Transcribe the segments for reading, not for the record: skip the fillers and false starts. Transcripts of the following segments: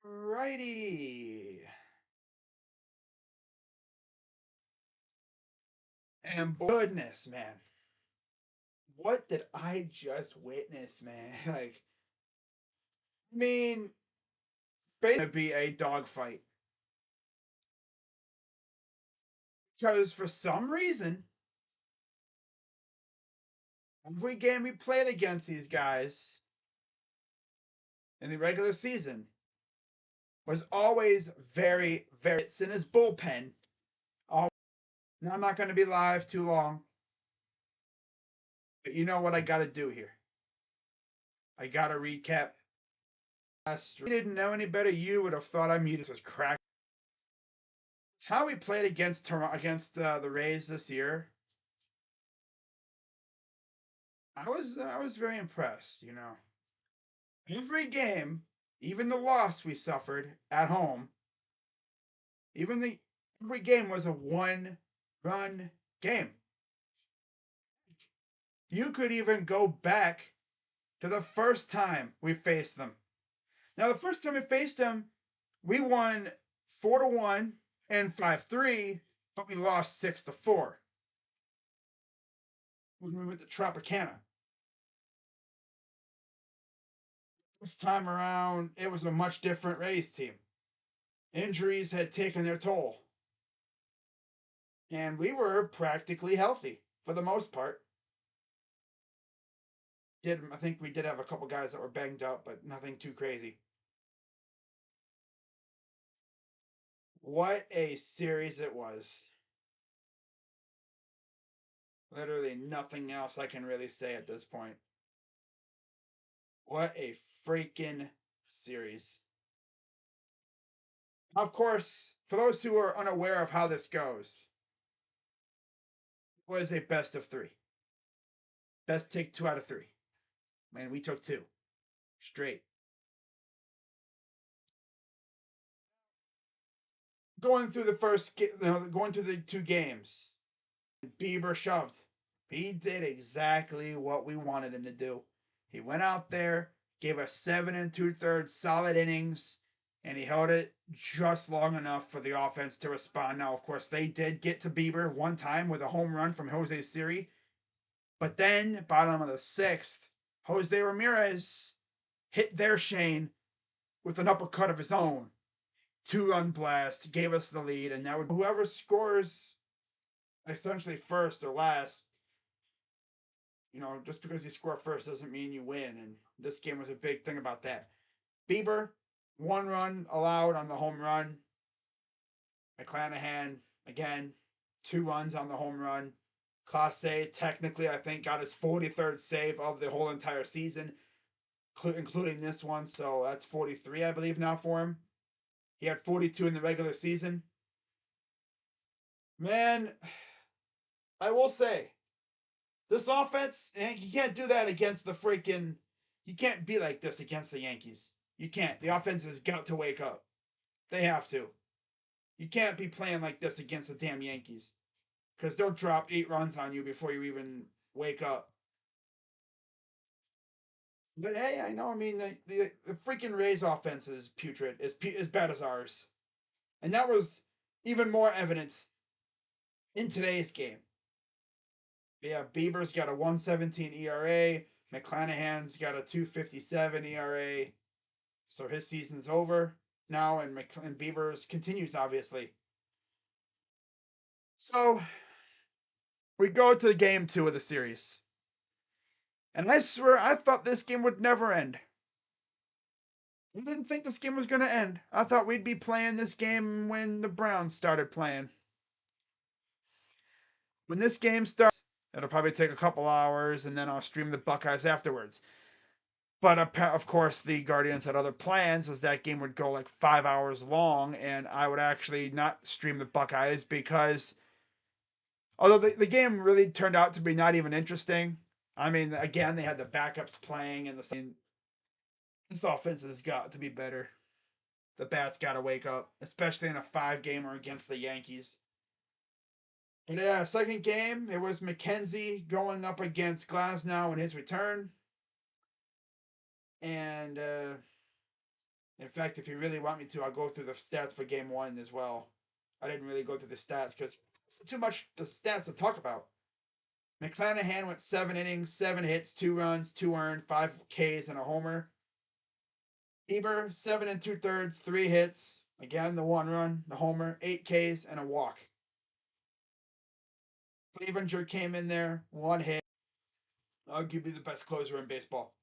Righty. And goodness, man. What did I just witness, man? Like, I mean, basically gonna be a dogfight. Because for some reason, every game we played against these guys in the regular season was always very, very. It's in his bullpen. Oh, now I'm not going to be live too long, but you know what I got to do here. I got to recap. If you didn't know any better, you would have thought I muted. This was crack. It's how we played against the Rays this year. I was very impressed. Every game, even the loss we suffered at home, even the every game was a one-run game. You could even go back to the first time we faced them. Now, the first time we faced them, we won 4-1 and 5-3, but we lost 6-4 when we went to Tropicana. This time around, it was a much different Rays team. Injuries had taken their toll, and we were practically healthy for the most part. I think we did have a couple guys that were banged up, but nothing too crazy. What a series it was. Literally nothing else I can really say at this point. What a freaking series. Of course, for those who are unaware of how this goes, it was a best of three. Best take 2 out of 3. Man, we took 2 straight. Going through the 2 games, Bieber shoved. He did exactly what we wanted him to do. He went out there, gave us 7 2/3 solid innings, and he held it just long enough for the offense to respond. Now, of course, they did get to Bieber one time with a home run from Jose Siri, but then, bottom of the 6th, Jose Ramirez hit their Shane with an uppercut of his own. 2-run blast, gave us the lead, and now whoever scores essentially first or last, just because you score first doesn't mean you win. And this game was a big thing about that. Bieber, 1 run allowed on the home run. McClanahan, again, 2 runs on the home run. Clase, technically, I think, got his 43rd save of the whole entire season, including this one. So that's 43, I believe, now for him. He had 42 in the regular season. Man, I will say, this offense, you can't do that against the freaking. You can't be like this against the Yankees. You can't. The offense has got to wake up. They have to. You can't be playing like this against the damn Yankees. Because they'll drop 8 runs on you before you even wake up. But hey, I know. I mean, the freaking Rays offense is putrid, as bad as ours. And that was even more evident in today's game. Yeah, Bieber's got a 117 ERA. McClanahan's got a 257 ERA. So his season's over now, and Bieber's continues, obviously. So we go to game 2 of the series. And I swear, I thought this game would never end. I didn't think this game was going to end. I thought we'd be playing this game when the Browns started playing. When this game starts, it'll probably take a couple hours, and then I'll stream the Buckeyes afterwards. But of course, the Guardians had other plans, as that game would go like 5 hours long, and I would actually not stream the Buckeyes because, although the game really turned out to be not even interesting. I mean, again, they had the backups playing, and this offense has got to be better. The bats got to wake up, especially in a 5-gamer against the Yankees. But yeah, second game, it was McKenzie going up against Glasnow in his return. And In fact, if you really want me to, I'll go through the stats for game one as well. I didn't really go through the stats because it's too much the stats to talk about. McClanahan went 7 innings, 7 hits, 2 runs, 2 earned, 5 Ks, and a homer. Bieber, 7 2/3, 3 hits. Again, the 1 run, the homer, 8 Ks, and a walk. Clevenger came in there, 1 hit. Arguably the best closer in baseball.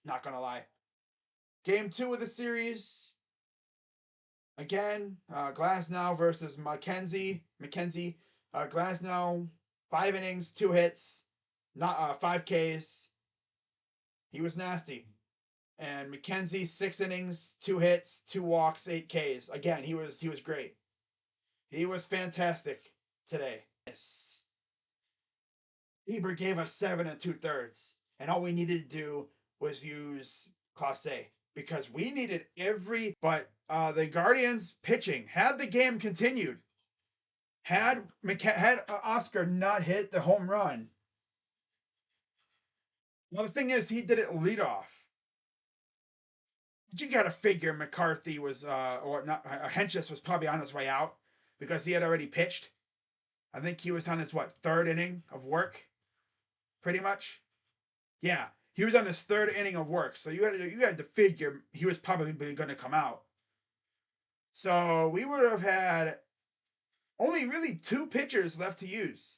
Not going to lie. Game 2 of the series. Again, Glasnow versus McKenzie. Glasnow, 5 innings, 2 hits, not 5 Ks. He was nasty. And McKenzie, 6 innings, 2 hits, 2 walks, 8 Ks. Again, he was great. He was fantastic today. Yes. Bieber gave us 7 2/3, and all we needed to do was use Clase because we needed every. But the Guardians pitching had the game continued. Had Oscar not hit the home run. Well, the thing is, he did it lead off. But you got to figure McCarthy was, or not, Henches was probably on his way out because he had already pitched. I think he was on his, 3rd inning of work, pretty much. Yeah, he was on his 3rd inning of work. So you had to figure he was probably going to come out. So we would have had only really 2 pitchers left to use.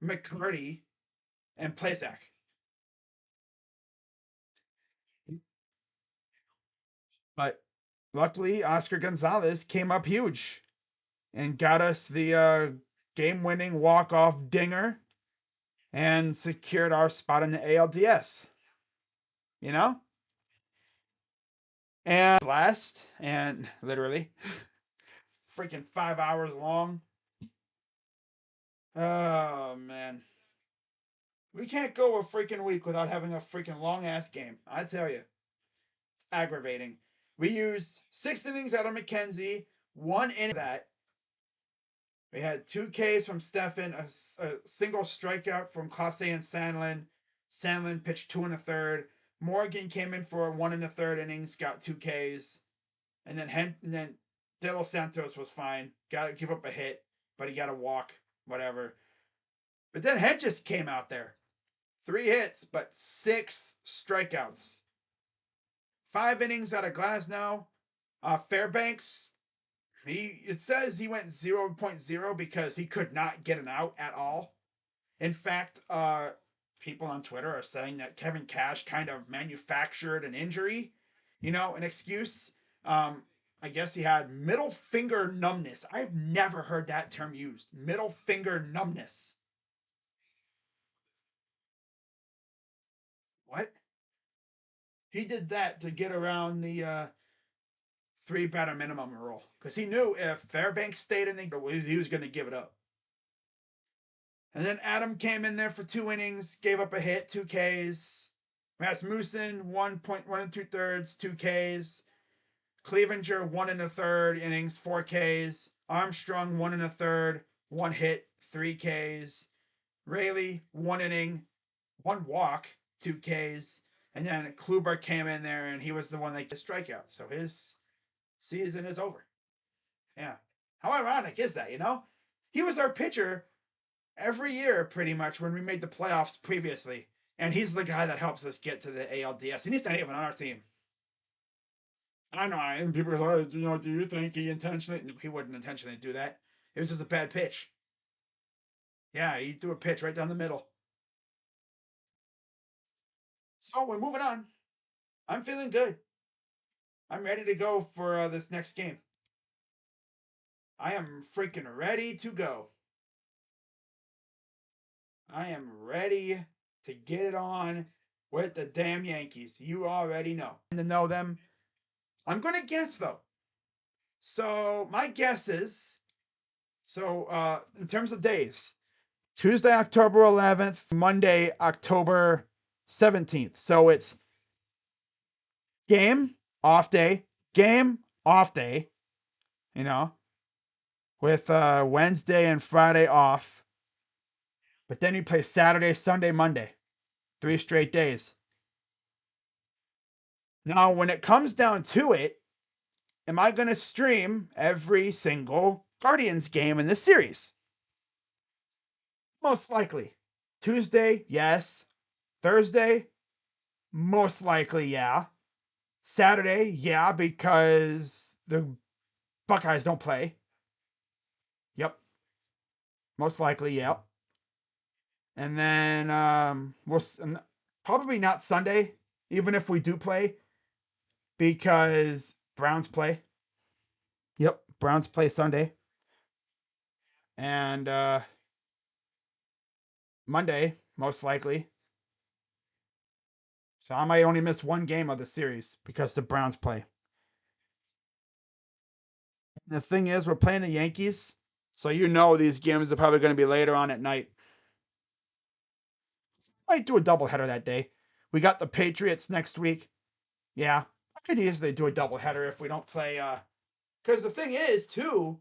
McCarty and Plesac. But luckily, Oscar Gonzalez came up huge and got us the game-winning walk-off dinger and secured our spot in the ALDS. You know? And last, and literally, freaking 5 hours long. Oh, man. We can't go a freaking week without having a freaking long-ass game. I tell you. It's aggravating. We used 6 innings out of McKenzie, 1 inning of that. We had 2 Ks from Stefan, a single strikeout from Clase and Sandlin. Sandlin pitched 2 1/3. Morgan came in for 1 1/3 innings, got 2 Ks. And then De Los Santos was fine. Got to give up a hit, but he got a walk, whatever. But then Hedges came out there. 3 hits, but 6 strikeouts. 5 innings out of Glasnow. Fairbanks, it says he went 0.0 because he could not get an out at all. In fact, people on Twitter are saying that Kevin Cash kind of manufactured an injury, an excuse. I guess he had middle finger numbness. I've never heard that term used. Middle finger numbness. What? He did that to get around the 3 batter minimum rule because he knew if Fairbanks stayed in he was going to give it up. And then Adam came in there for 2 innings, gave up a hit, 2 Ks. Rasmussen, 1 2/3, 2 Ks. Clevenger, 1 1/3 innings, 4 Ks. Armstrong, 1 1/3, 1 hit, 3 Ks. Rayleigh, 1 inning, 1 walk, 2 Ks. And then Kluber came in there and he was the one that got strikeout. So his season is over. Yeah. How ironic is that, He was our pitcher every year, pretty much, when we made the playoffs previously. And he's the guy that helps us get to the ALDS. And he's not even on our team. I know. And people are like, do you think he intentionally? No, he wouldn't intentionally do that. It was just a bad pitch. Yeah, he threw a pitch right down the middle. So we're moving on. I'm feeling good. I'm ready to go for this next game. I am freaking ready to go. I am ready to get it on with the damn Yankees. You already know. And to know them. I'm going to guess, though. So, my guess is, in terms of days, Tuesday, October 11th, Monday, October 17th. So, it's game, off day, with Wednesday and Friday off. But then you play Saturday, Sunday, Monday. 3 straight days. Now, when it comes down to it, am I going to stream every single Guardians game in this series? Most likely. Tuesday, yes. Thursday, most likely, yeah. Saturday, yeah, because the Buckeyes don't play. Yep. Most likely, yep. And then we'll probably not Sunday, even if we do play, because Browns play. Yep, Browns play Sunday. And Monday, most likely. So I might only miss one game of the series because the Browns play. And the thing is, we're playing the Yankees, so you know these games are probably going to be later on at night. Might do a doubleheader that day. We got the Patriots next week. Yeah, I could easily do a doubleheader if we don't play. Because the thing is, too,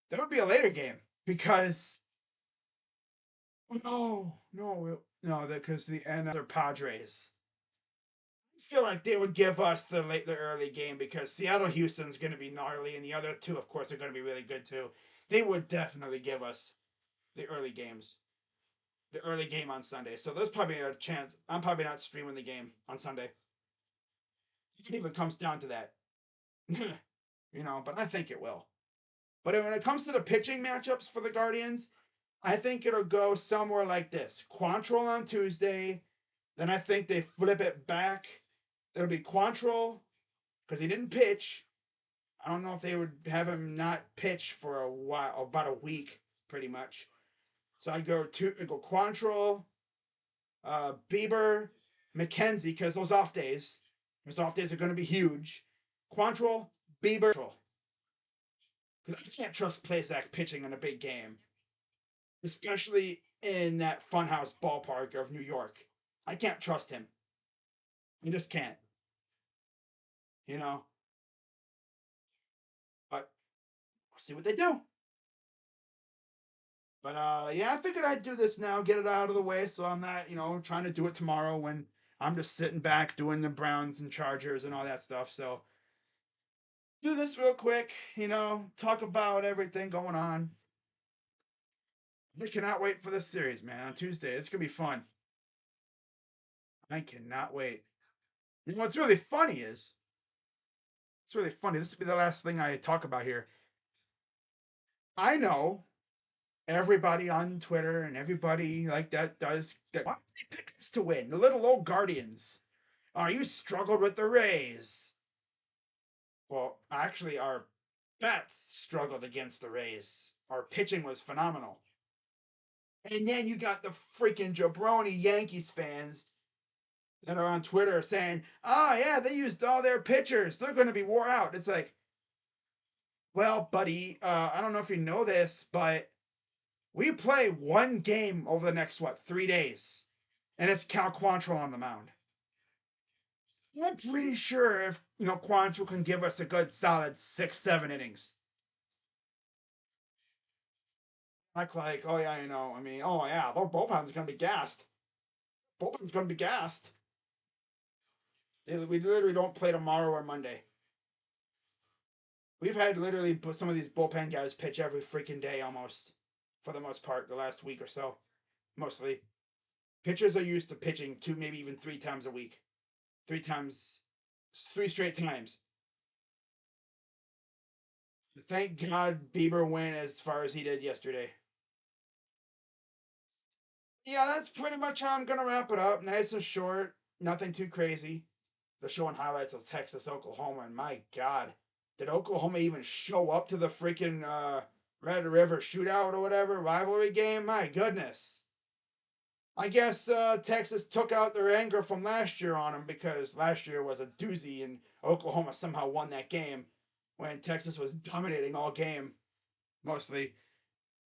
there would be a later game because no, because the NL are Padres. I feel like they would give us the early game because Seattle Houston's going to be gnarly, and the other two, of course, are going to be really good too. They would definitely give us the early games, the early game on Sunday. So there's probably a chance I'm probably not streaming the game on Sunday. It even comes down to that, but I think it will. But when it comes to the pitching matchups for the Guardians, I think it'll go somewhere like this: Quantrill on Tuesday. Then I think they flip it back. It'll be Quantrill because he didn't pitch. I don't know if they would have him not pitch for a while, about a week, pretty much. So I go Quantrill, Bieber, McKenzie, because those off days are going to be huge. Quantrill, Bieber, because I can't trust Plesac pitching in a big game, especially in that funhouse ballpark of New York. I can't trust him. I just can't. You know, but we'll see what they do. But yeah, I figured I'd do this now, get it out of the way, so I'm not, trying to do it tomorrow when I'm just sitting back doing the Browns and Chargers and all that stuff. So do this real quick, talk about everything going on. I cannot wait for this series, man. On Tuesday, it's gonna be fun. I cannot wait. What's really funny is, it's really funny. This will be the last thing I talk about here. I know everybody on Twitter and everybody like that does that. Why did they pick us to win? The little old Guardians. Oh, you struggled with the Rays. Well, actually, our bats struggled against the Rays. Our pitching was phenomenal. And then you got the freaking jabroni Yankees fans that are on Twitter saying, oh, yeah, they used all their pitchers. They're going to be wore out. It's like, well, buddy, I don't know if you know this, but we play one game over the next, 3 days. And it's Cal Quantrill on the mound. I'm pretty sure if, Quantrill can give us a good solid 6-7 innings. Like, oh yeah, I mean, oh yeah, the bullpen's gonna be gassed. Bullpen's gonna be gassed. We literally don't play tomorrow or Monday. We've had literally some of these bullpen guys pitch every freaking day almost, for the most part, the last week or so. Mostly. Pitchers are used to pitching 2, maybe even 3 times a week. 3 straight times. Thank God Bieber went as far as he did yesterday. Yeah, that's pretty much how I'm gonna wrap it up. Nice and short, nothing too crazy. The showing highlights of Texas, Oklahoma, and my God, did Oklahoma even show up to the freaking Red River shootout or whatever rivalry game? My goodness. I guess Texas took out their anger from last year on them because last year was a doozy and Oklahoma somehow won that game when Texas was dominating all game, mostly.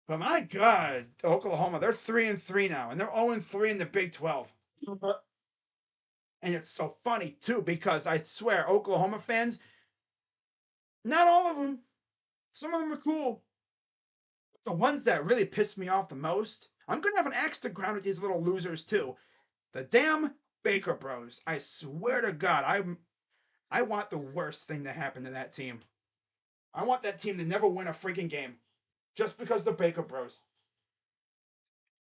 But my God, Oklahoma, they're 3-3 now, and they're 0-3 in the Big 12. And it's so funny too because I swear, Oklahoma fans, not all of them, some of them are cool. But the ones that really piss me off the most, I'm gonna have an axe to grind with these little losers too. The damn Baker Bros. I swear to God, I want the worst thing to happen to that team. I want that team to never win a freaking game just because the Baker Bros.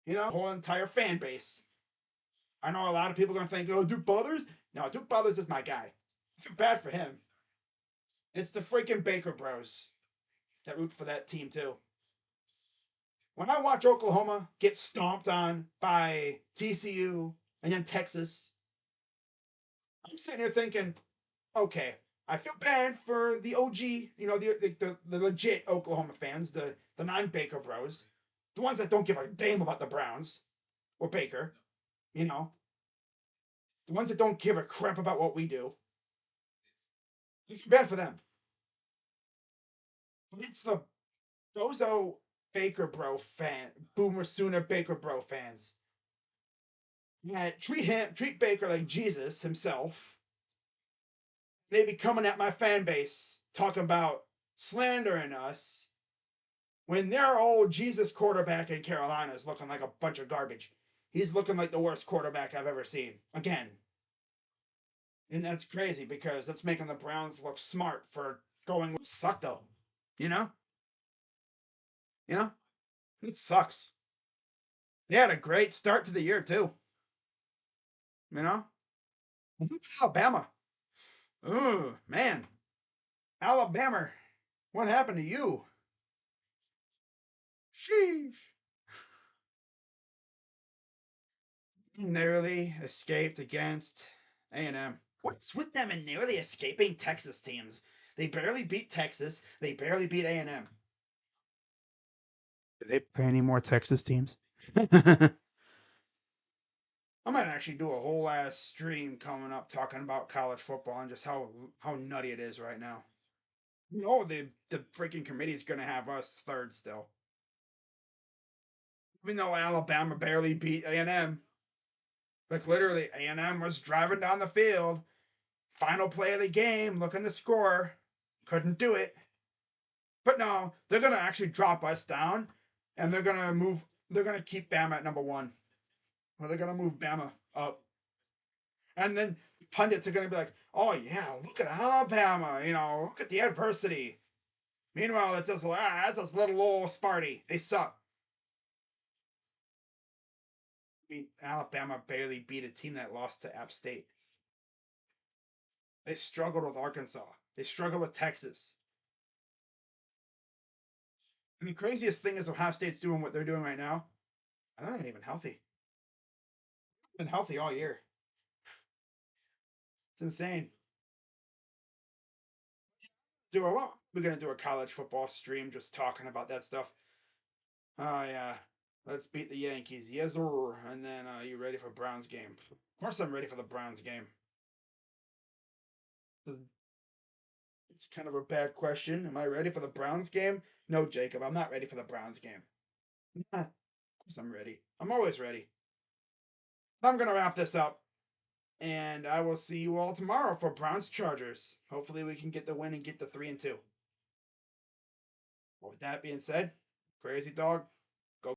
You know, whole entire fan base. I know a lot of people are gonna think, "Oh, Duke Brothers." No, Duke Brothers is my guy. I feel bad for him. It's the freaking Baker Bros that root for that team too. When I watch Oklahoma get stomped on by TCU and then Texas, I'm sitting here thinking, okay, I feel bad for the OG, you know, the legit Oklahoma fans, the non-Baker Bros, the ones that don't give a damn about the Browns or Baker, you know, the ones that don't give a crap about what we do. I feel bad for them. But it's the Bozo Baker Bro Boomer Sooner Baker Bro fans. Yeah, treat Baker like Jesus himself. They be coming at my fan base talking about slandering us when their old Jesus quarterback in Carolina is looking like a bunch of garbage. He's looking like the worst quarterback I've ever seen. Again. And that's crazy because that's making the Browns look smart for going with suck though. You know? You know? It sucks. They had a great start to the year too. You know? Alabama. Ooh, man. Alabama. What happened to you? Sheesh. Narrowly escaped against A&M. What's with them and nearly escaping Texas teams? They barely beat Texas. They barely beat A&M. Do they play any more Texas teams? I might actually do a whole ass stream coming up talking about college football and just how nutty it is right now. No, the freaking committee is gonna have us third still. Even though Alabama barely beat A&M. Like literally, A&M was driving down the field, final play of the game, looking to score, couldn't do it. But no, they're gonna actually drop us down, and they're gonna move. They're gonna keep Bama at number one. Well, they're gonna move Bama up, and then pundits are gonna be like, "Oh yeah, look at Alabama. You know, look at the adversity." Meanwhile, it's just that's this little old Sparty. They suck. I mean, Alabama barely beat a team that lost to App State. They struggled with Arkansas. They struggled with Texas. And the craziest thing is Ohio State's doing what they're doing right now. And they're not even healthy. Been healthy all year. It's insane. We're gonna do a college football stream just talking about that stuff. Oh yeah. Let's beat the Yankees. Yes, sir. And then you ready for Browns game? Of course I'm ready for the Browns game. It's kind of a bad question. Am I ready for the Browns game? No, Jacob, I'm not ready for the Browns game. Of course I'm ready. I'm always ready. I'm gonna wrap this up. And I will see you all tomorrow for Browns Chargers. Hopefully we can get the win and get the 3-2. With that being said, crazy dog.